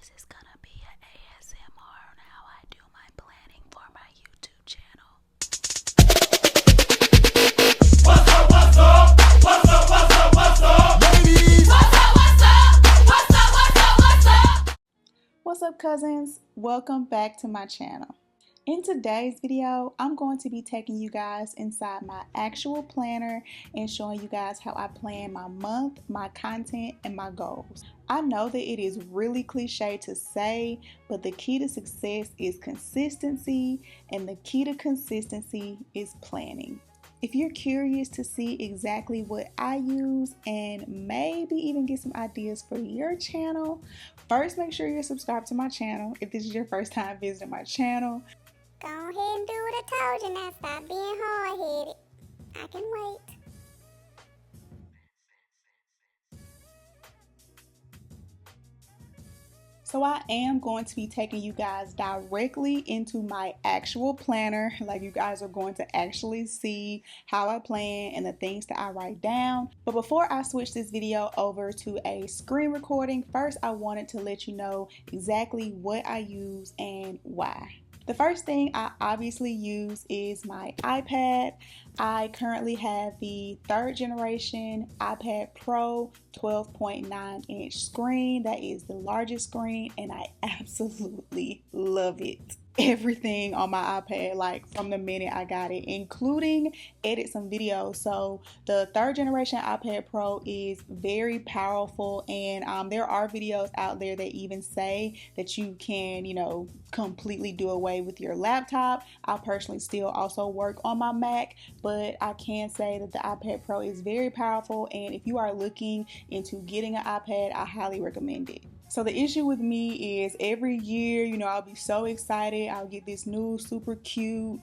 This is gonna be an ASMR on how I do my planning for my YouTube channel. What's up, what's up? What's up, what's up, what's up? Ladies! What's up, what's up? What's up, what's up, what's up? What's up, cousins? Welcome back to my channel. In today's video, I'm going to be taking you guys inside my actual planner and showing you guys how I plan my month, my content, and my goals. I know that it is really cliche to say, but the key to success is consistency, and the key to consistency is planning. If you're curious to see exactly what I use and maybe even get some ideas for your channel, first make sure you're subscribed to my channel if this is your first time visiting my channel. Go ahead and do what I told you now. Stop being hard-headed. I can wait. So I am going to be taking you guys directly into my actual planner. Like, you guys are going to actually see how I plan and the things that I write down. But before I switch this video over to a screen recording, first I wanted to let you know exactly what I use and why. The first thing I obviously use is my iPad. I currently have the 3rd generation iPad Pro 12.9 inch screen. That is the largest screen and I absolutely love it. Everything on my iPad, like from the minute I got it, including edit some videos. So the 3rd generation iPad Pro is very powerful, and there are videos out there that even say that you can, completely do away with your laptop. I personally still also work on my Mac, but I can say that the iPad Pro is very powerful, and if you are looking into getting an iPad, I highly recommend it. So the issue with me is every year, I'll be so excited. I'll get this new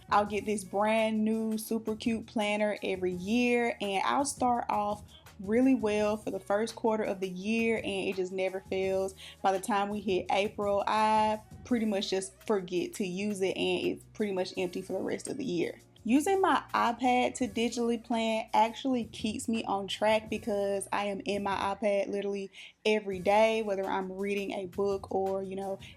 I'll get this brand new super cute planner every year, and I'll start off really well for the first quarter of the year and it just never fails. By the time we hit April, I pretty much just forget to use it and it's pretty much empty for the rest of the year. Using my iPad to digitally plan actually keeps me on track because I am in my iPad literally every day, whether I'm reading a book or,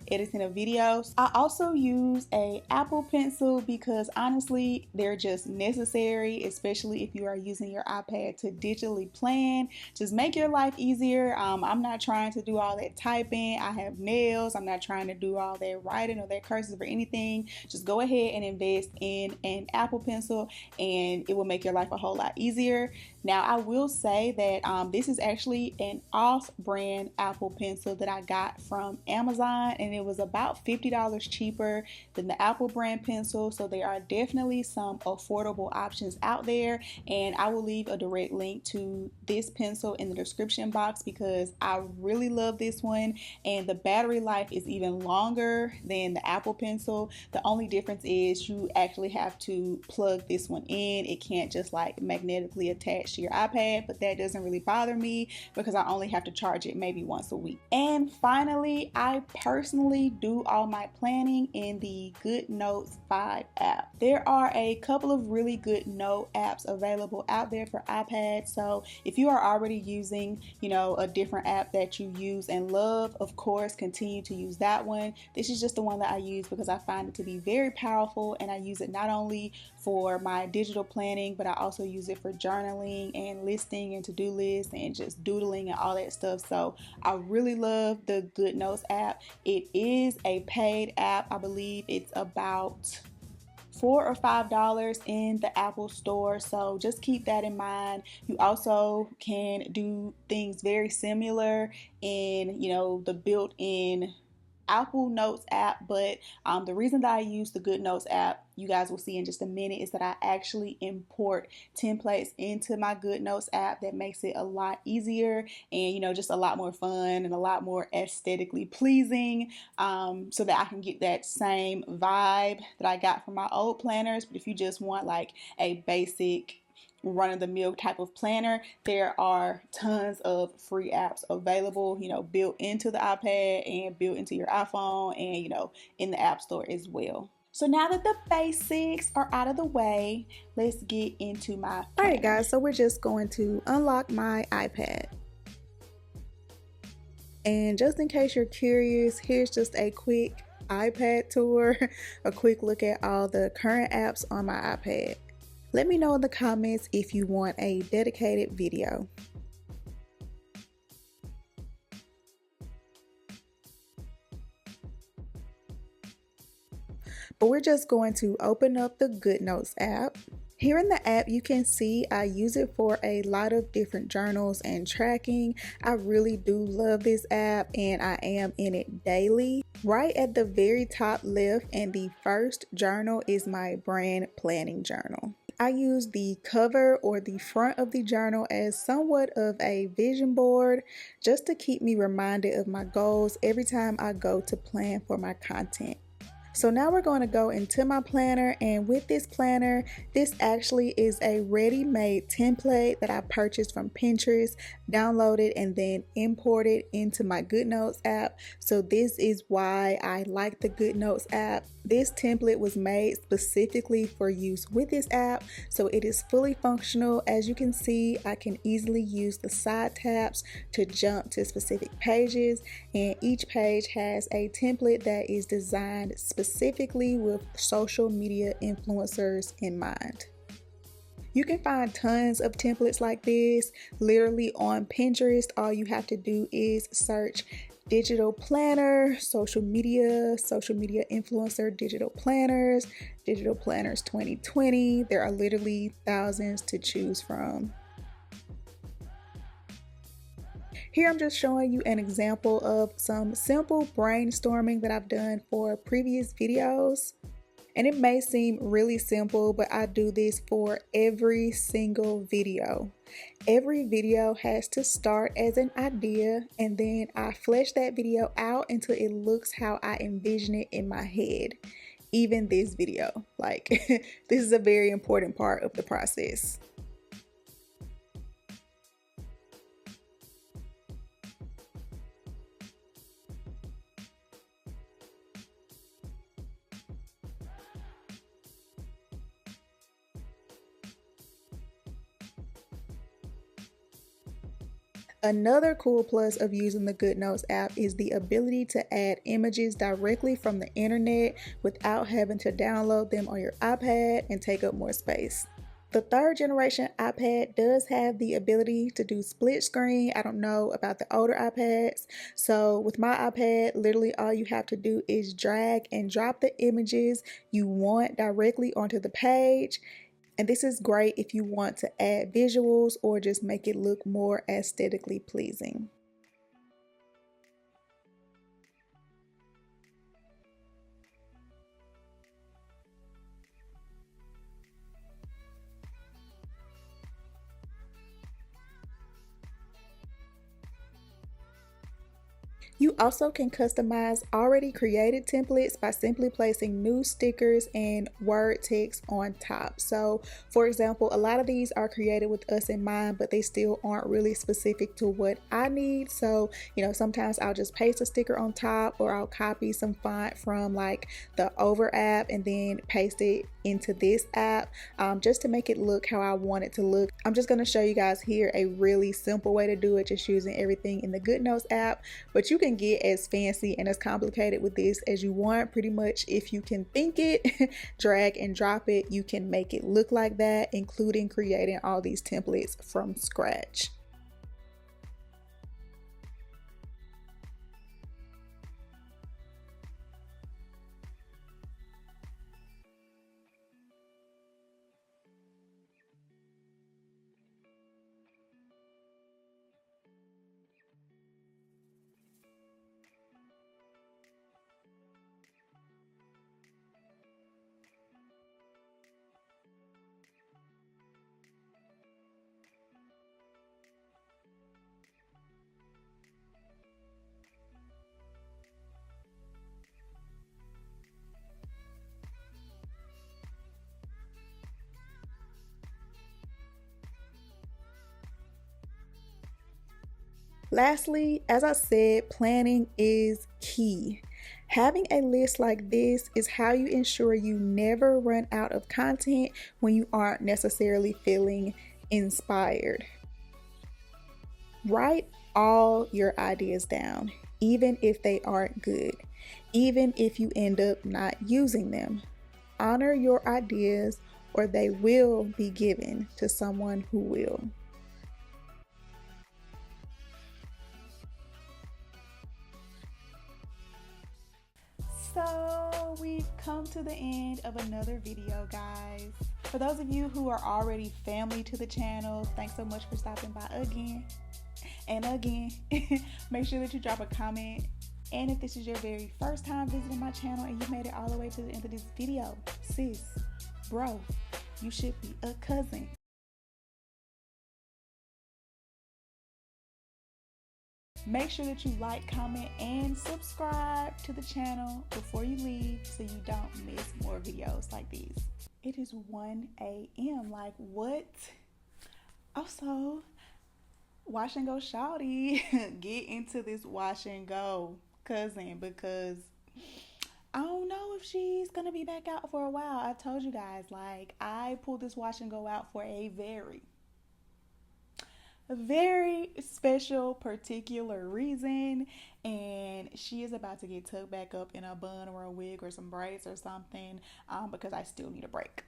editing a video. I also use a Apple Pencil because honestly, they're just necessary, especially if you are using your iPad to digitally plan. Just make your life easier. I'm not trying to do all that typing. I have nails. I'm not trying to do all that writing or that cursive or anything. Just go ahead and invest in an Apple Pencil and it will make your life a whole lot easier. Now, I will say that this is actually an off-brand Apple Pencil that I got from Amazon, and it was about $50 cheaper than the Apple brand pencil, so there are definitely some affordable options out there, and I will leave a direct link to this pencil in the description box because I really love this one, and the battery life is even longer than the Apple Pencil. The only difference is you actually have to plug this one in. It can't just like magnetically attach to your iPad, but that doesn't really bother me because I only have to charge it maybe once a week. And finally, I personally do all my planning in the GoodNotes 5 app. There are a couple of really good note apps available out there for iPad, so if you are already using, a different app that you use and love, of course, continue to use that one. This is just the one that I use because I find it to be very powerful, and I use it not only for my digital planning, but I also use it for journaling and listing and to-do lists and just doodling and all that stuff. So I really love the GoodNotes app. It is a paid app. I believe it's about $4 or $5 in the Apple store, so just keep that in mind. You also can do things very similar in the built-in Apple Notes app, but the reason that I use the GoodNotes app, you guys will see in just a minute, is that I actually import templates into my GoodNotes app. That makes it a lot easier and just a lot more fun and a lot more aesthetically pleasing, so that I can get that same vibe that I got from my old planners. But if you just want like a basic run-of-the-mill type of planner, there are tons of free apps available, built into the iPad and built into your iPhone and, in the App Store as well. So now that the basics are out of the way, let's get into my planner. Alright guys, so we're just going to unlock my iPad. And just in case you're curious, here's just a quick iPad tour, a quick look at all the current apps on my iPad. Let me know in the comments if you want a dedicated video. But we're just going to open up the GoodNotes app. Here in the app, you can see I use it for a lot of different journals and tracking. I really do love this app and I am in it daily. Right at the very top left and the first journal is my brand planning journal. I use the cover or the front of the journal as somewhat of a vision board just to keep me reminded of my goals every time I go to plan for my content. So now we're going to go into my planner, and with this planner, this actually is a ready-made template that I purchased from Pinterest, downloaded, and then imported into my GoodNotes app. So this is why I like the GoodNotes app. This template was made specifically for use with this app, so it is fully functional. As you can see, I can easily use the side tabs to jump to specific pages, and each page has a template that is designed specifically with social media influencers in mind. You can find tons of templates like this literally on Pinterest. All you have to do is search digital planner, social media influencer, digital planners 2020. There are literally thousands to choose from. Here I'm just showing you an example of some simple brainstorming that I've done for previous videos. And it may seem really simple, but I do this for every single video. Every video has to start as an idea, and then I flesh that video out until it looks how I envision it in my head. Even this video, like this is a very important part of the process. Another cool plus of using the GoodNotes app is the ability to add images directly from the internet without having to download them on your iPad and take up more space. The third generation iPad does have the ability to do split screen. I don't know about the older iPads. So with my iPad, literally all you have to do is drag and drop the images you want directly onto the page. And this is great if you want to add visuals or just make it look more aesthetically pleasing. You also can customize already created templates by simply placing new stickers and word text on top. So for example, a lot of these are created with us in mind, but they still aren't really specific to what I need. So, sometimes I'll just paste a sticker on top, or I'll copy some font from like the Over app and then paste it into this app just to make it look how I want it to look. I'm just going to show you guys here a really simple way to do it, just using everything in the GoodNotes app, but you can get as fancy and as complicated with this as you want. Pretty much if you can think it, drag and drop it, you can make it look like that, including creating all these templates from scratch. Lastly, as I said, planning is key. Having a list like this is how you ensure you never run out of content when you aren't necessarily feeling inspired. Write all your ideas down, even if they aren't good, even if you end up not using them. Honor your ideas, or they will be given to someone who will. So we've come to the end of another video, guys. For those of you who are already family to the channel, thanks so much for stopping by again and again. Make sure that you drop a comment. And if this is your very first time visiting my channel and you made it all the way to the end of this video, sis, bro, you should be a cousin. Make sure that you like, comment, and subscribe to the channel before you leave so you don't miss more videos like these. It is 1 a.m. Like, what? Also, wash and go shawty. Get into this wash and go, cousin, because I don't know if she's gonna be back out for a while. I told you guys, like, I pulled this wash and go out for a very special particular reason, and she is about to get tucked back up in a bun or a wig or some braids or something, because I still need a break.